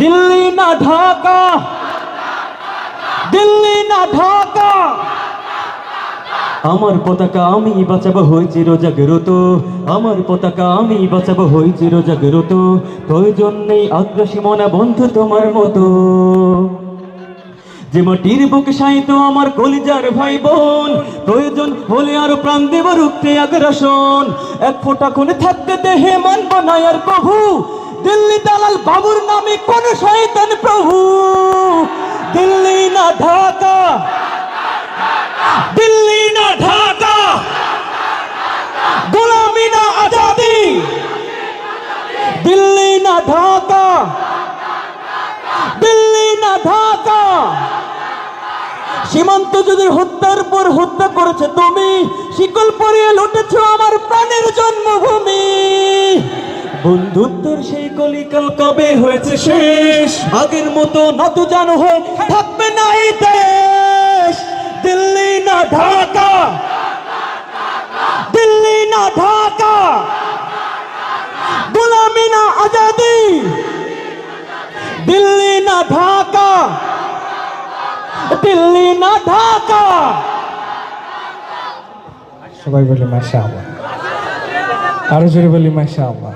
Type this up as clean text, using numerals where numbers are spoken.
দিল্লি না ঢাকা, দিল্লি না ঢাকা, আমার পতাকা আমি বাঁচাবো হই চিরজাগরত, আমার পতাকা আমি বাঁচাবো হই চিরজাগরত। প্রয়োজন নেই আগ্রাসী মনা বন্ধু তোমার মতো, যে মাটির বুকে সাইতো আমার কলিজার ভাই বোন। প্রয়োজন হলে আরো প্রাণ দেব রুখতে আগ্রাসন। এক ফোঁটা খুনে থাকতে দেহে মানব না আর প্রভু, দিল্লি দালাল বাবুর নামে কোন শয়তান প্রভু। দিল্লি না ঢাকা, দিল্লি না ঢাকা, গোলামি না আজাদি, দিল্লি না ঢাকা, দিল্লি না ঢাকা। সীমান্ত যুদ্ধের হত্যার পর হত্যা করেছে তুমি, শিকল পরিয়ে লুটেছ আমার প্রাণের জন্মভূমি। বন্ধুত্বের সেই কলিকাল কবে হয়েছে শেষ, আগের মতো নত জানো হয়ে থাকবে না এই দেশ। দিল্লি না ঢাকা, দিল্লি না ঢাকা, গোলামি না আজাদি, দিল্লি না ঢাকা, দিল্লি না ঢাকা। সবাই বলি মাশাআল্লাহ, আরো জোরে বলি মাশাআল্লাহ।